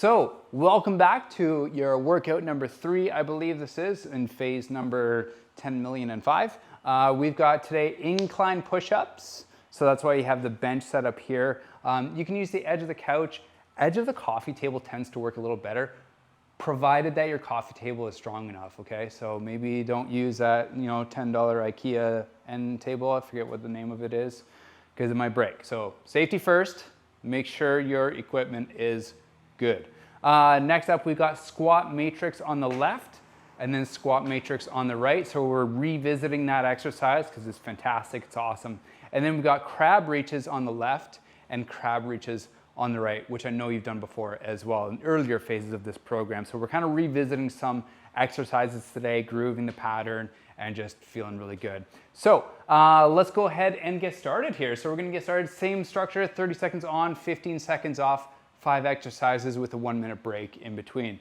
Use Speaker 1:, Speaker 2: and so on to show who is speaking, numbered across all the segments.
Speaker 1: So, welcome back to your workout number 3, I believe this is, in phase number 10,000,005. We've got today incline push-ups. So that's why you have the bench set up here. You can use the edge of the couch. Edge of the coffee table tends to work a little better, provided that your coffee table is strong enough, okay? So maybe don't use that, $10 IKEA end table. I forget what the name of it is, because it might break. So safety first, make sure your equipment is good. Next up, we've got squat matrix on the left and then squat matrix on the right. So we're revisiting that exercise because it's fantastic, it's awesome. And then we've got crab reaches on the left and crab reaches on the right, which I know you've done before as well in earlier phases of this program. So we're kind of revisiting some exercises today, grooving the pattern and just feeling really good. So let's go ahead and get started here. So we're gonna get started, same structure, 30 seconds on, 15 seconds off, 5 exercises with a 1-minute break in between.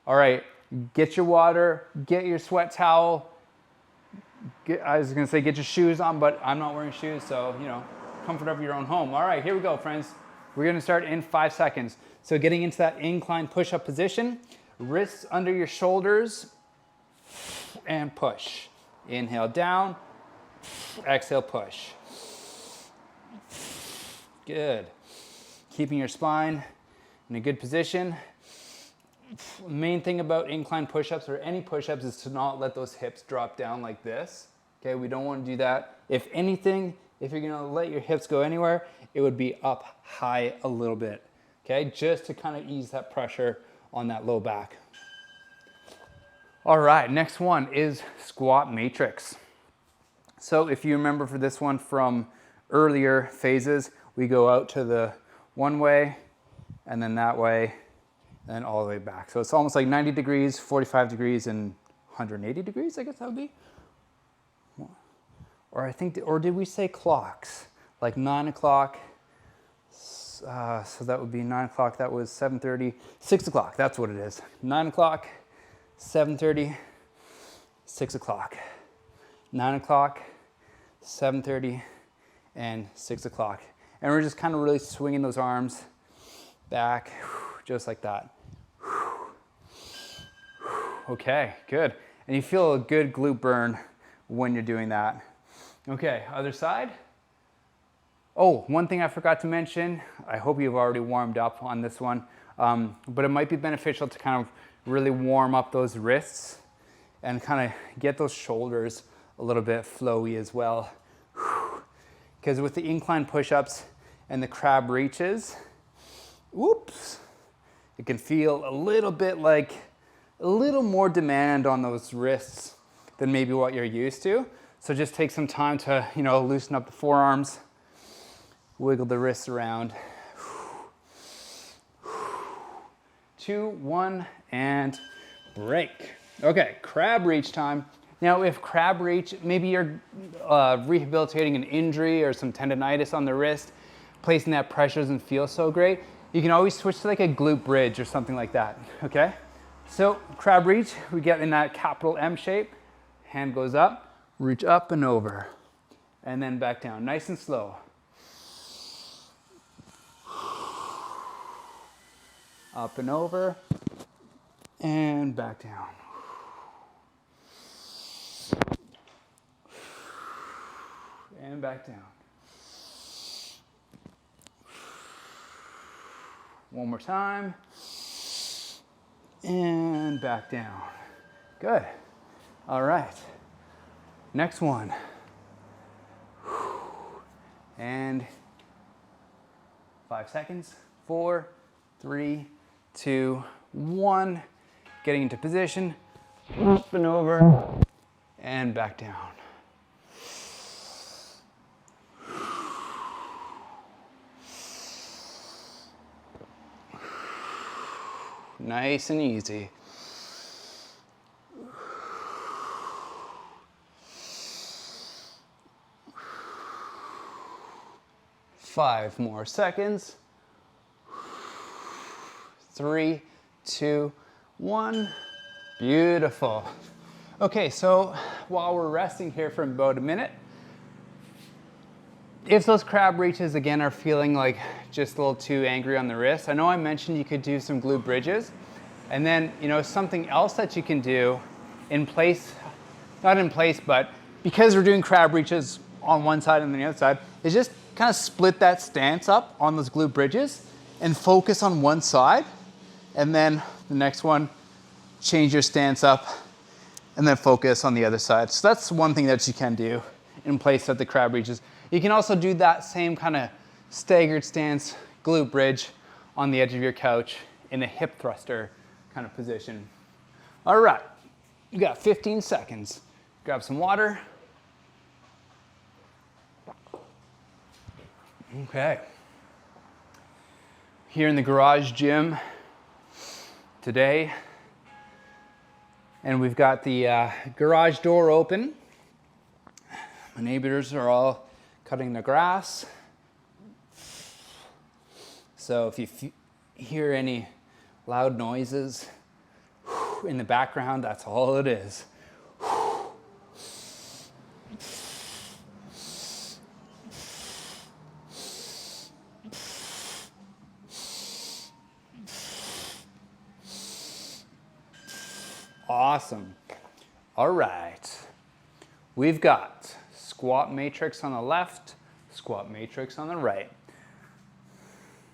Speaker 1: All right, get your water, get your sweat towel. I was gonna say get your shoes on, but I'm not wearing shoes, so comfort of your own home. All right, here we go, friends. We're gonna start in 5 seconds. So getting into that incline push-up position, wrists under your shoulders, and push. Inhale down, exhale push. Good. Keeping your spine in a good position. Main thing about incline push-ups or any push-ups is to not let those hips drop down like this. Okay, we don't want to do that. If anything, if you're gonna let your hips go anywhere, it would be up high a little bit. Okay, just to kind of ease that pressure on that low back. All right, next one is squat matrix. So if you remember for this one from earlier phases, we go out to the one way and then that way and then all the way back. So it's almost like 90 degrees, 45 degrees, and 180 degrees, I guess that would be. Or did we say clocks? Like 9 o'clock, so that would be 9 o'clock, that was 7:30, 6 o'clock, that's what it is. 9 o'clock, 7:30, 6 o'clock. 9 o'clock, 7:30, and 6 o'clock. And we're just kind of really swinging those arms back, just like that. Okay, good. And you feel a good glute burn when you're doing that. Okay, other side. Oh, one thing I forgot to mention, I hope you've already warmed up on this one, but it might be beneficial to kind of really warm up those wrists and kind of get those shoulders a little bit flowy as well. Because with the incline push-ups and the crab reaches, whoops, it can feel a little bit like a little more demand on those wrists than maybe what you're used to. So just take some time to, loosen up the forearms, wiggle the wrists around. 2, 1, and break. Okay, crab reach time. Now, if crab reach, maybe you're rehabilitating an injury or some tendonitis on the wrist, placing that pressure doesn't feel so great, you can always switch to like a glute bridge or something like that, okay? So crab reach, we get in that capital M shape, hand goes up, reach up and over, and then back down, nice and slow. Up and over, and back down. And back down. One more time. And back down. Good. All right. Next one. And 5 seconds. 4, 3, 2, 1. Getting into position. Up and over. And back down. Nice and easy. Five more seconds. 3, 2, 1. Beautiful. Okay, so while we're resting here for about a minute, if those crab reaches again are feeling like just a little too angry on the wrist, I know I mentioned you could do some glute bridges. And then, you know, something else that you can do in place, not in place, but because we're doing crab reaches on one side and then the other side, is just kind of split that stance up on those glute bridges and focus on one side. And then the next one, change your stance up and then focus on the other side. So that's one thing that you can do in place of the crab reaches. You can also do that same kind of staggered stance glute bridge on the edge of your couch in a hip thruster kind of position. All right, you got 15 seconds. Grab some water. Okay. Here in the garage gym today, and we've got the garage door open. My neighbors are all cutting the grass. So if you hear any loud noises in the background, that's all it is. Awesome. All right. We've got squat matrix on the left, squat matrix on the right.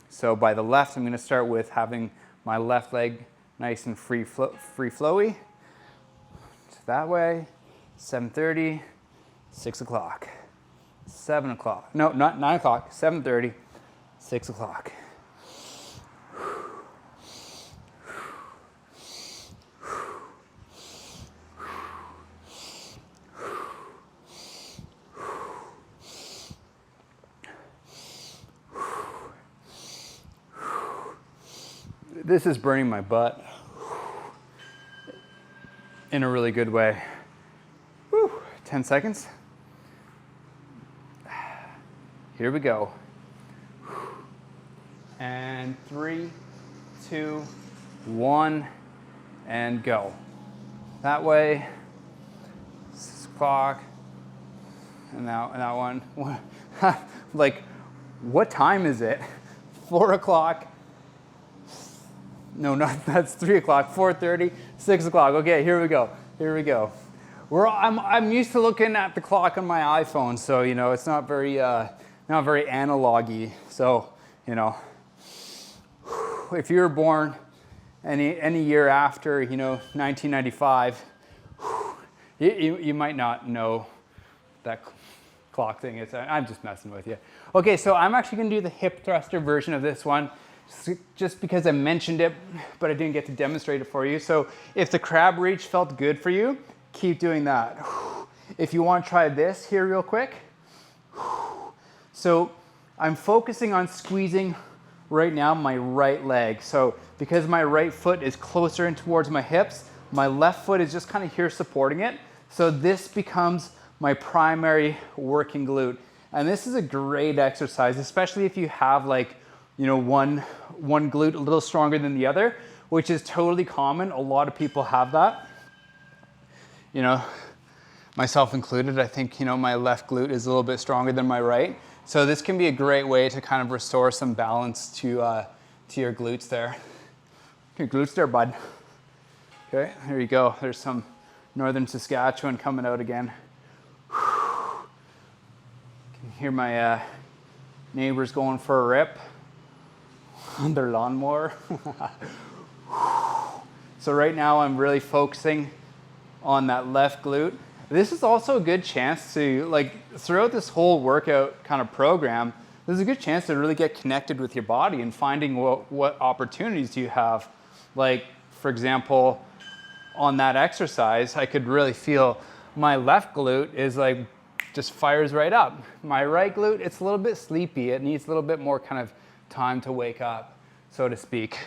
Speaker 1: So by the left, I'm going to start with having my left leg nice and free flowy. So that way, 7:30, 6 o'clock, 7 o'clock. No, not 9 o'clock, 7:30, 6 o'clock. This is burning my butt in a really good way. Whew, 10 seconds. Here we go. And 3, 2, 1, and go. That way, 6 o'clock, and now that one. Like, what time is it? 4 o'clock. No, that's 3 o'clock, 4:30, 6 o'clock. Okay, here we go. I'm used to looking at the clock on my iPhone, so you know it's not very analog-y. So you know, if you were born any year after 1995, you might not know that clock thing is. I'm just messing with you. Okay, so I'm actually going to do the hip thruster version of this one. Just because I mentioned it, but I didn't get to demonstrate it for you. So if the crab reach felt good for you, keep doing that. If you want to try this here real quick. So I'm focusing on squeezing right now my right leg. So because my right foot is closer in towards my hips, my left foot is just kind of here supporting it. So this becomes my primary working glute. And this is a great exercise, especially if you have like one glute a little stronger than the other, which is totally common. A lot of people have that. Myself included, I think, my left glute is a little bit stronger than my right. So this can be a great way to kind of restore some balance to your glutes there. Your glutes there, bud. Okay, there you go. There's some northern Saskatchewan coming out again. You can hear my neighbors going for a rip on their lawnmower. So right now I'm really focusing on that left glute. This is also a good chance to, like, throughout this whole workout kind of program, there's a good chance to really get connected with your body and finding what opportunities you have. Like, for example, on that exercise, I could really feel my left glute is like, just fires right up. My right glute, it's a little bit sleepy. It needs a little bit more kind of time to wake up, so to speak.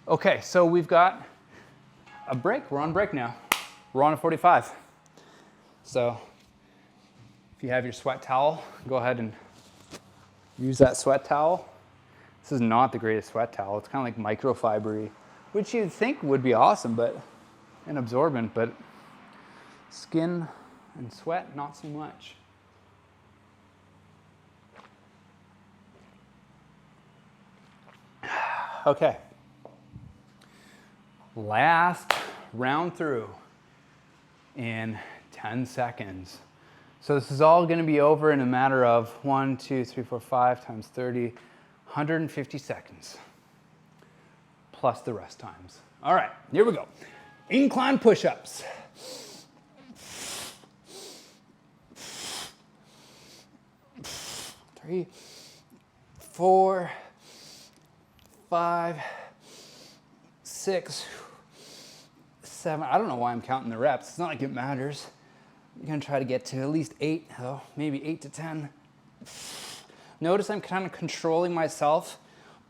Speaker 1: Okay, so we've got a break. We're on break now. We're on a 45. So if you have your sweat towel, go ahead and use that sweat towel. This is not the greatest sweat towel. It's kind of like microfibery, which you'd think would be awesome, and absorbent, but skin and sweat, not so much. Okay. Last round through in 10 seconds. So this is all gonna be over in a matter of 1, 2, 3, 4, 5 times 30, 150 seconds, plus the rest times. All right, here we go. Incline push-ups. 3, 4, 5, 6, 7. I don't know why I'm counting the reps. It's not like it matters. I'm gonna try to get to at least 8, maybe 8 to 10. Notice I'm kind of controlling myself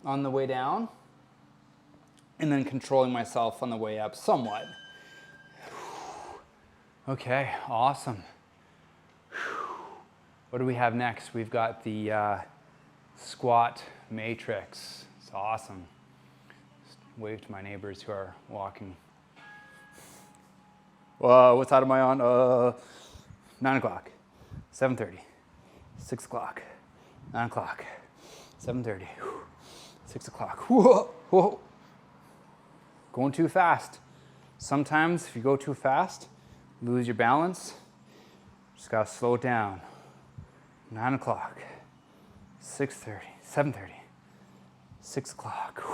Speaker 1: on the way down and then controlling myself on the way up somewhat. Okay, awesome. What do we have next? We've got the squat matrix. It's awesome. Just wave to my neighbors who are walking. Whoa, what side am I on? 9 o'clock, 7:30, 6 o'clock, 9 o'clock, 7:30, 6 o'clock. Whoa, whoa. Going too fast. Sometimes if you go too fast, lose your balance. Just gotta slow it down. 9 o'clock, 6:30, 7:30, 6 o'clock.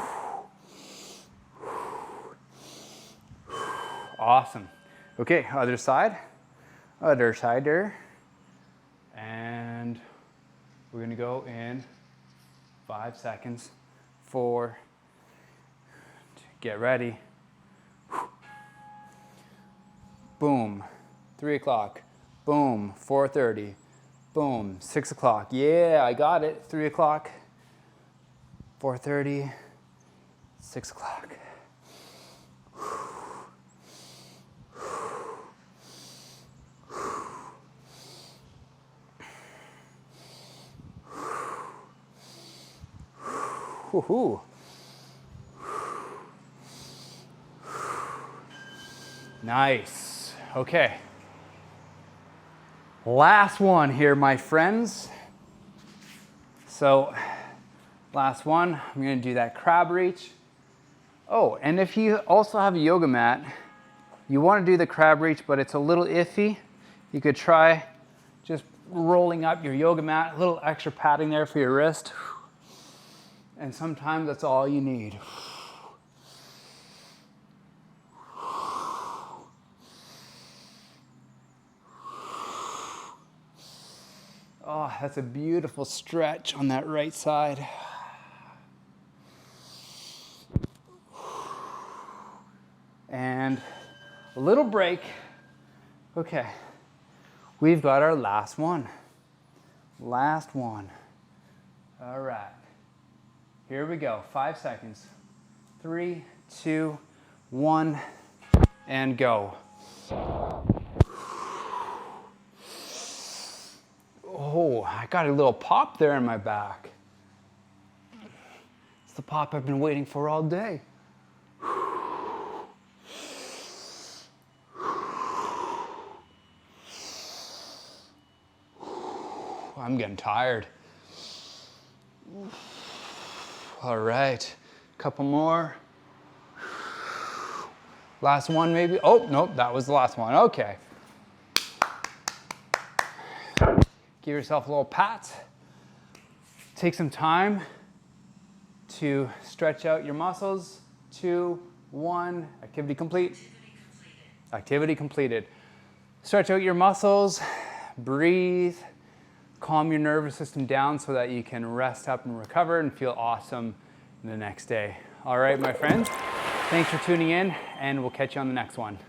Speaker 1: Awesome. Okay, other side there. And we're gonna go in 5 seconds. 4, get ready. Boom, 3 o'clock. Boom, 4:30. Boom, 6 o'clock. Yeah, I got it. 3 o'clock, 4:30, 6 o'clock. Woohoo. Nice. Okay. Last one here, my friends. So, last one, I'm gonna do that crab reach. Oh, and if you also have a yoga mat, you wanna do the crab reach, but it's a little iffy, you could try just rolling up your yoga mat, a little extra padding there for your wrist. And sometimes that's all you need. Oh, that's a beautiful stretch on that right side. And a little break. Okay, we've got our last one. Last one. All right. Here we go, 5 seconds. 3, 2, 1, and go. Oh, I got a little pop there in my back. It's the pop I've been waiting for all day. I'm getting tired. All right, couple more. Last one maybe. Oh, nope, that was the last one. Okay. Give yourself a little pat. Take some time to stretch out your muscles. 2, 1, activity complete. Activity completed. Stretch out your muscles, breathe. Calm your nervous system down so that you can rest up and recover and feel awesome the next day. All right, my friends, thanks for tuning in, and we'll catch you on the next one.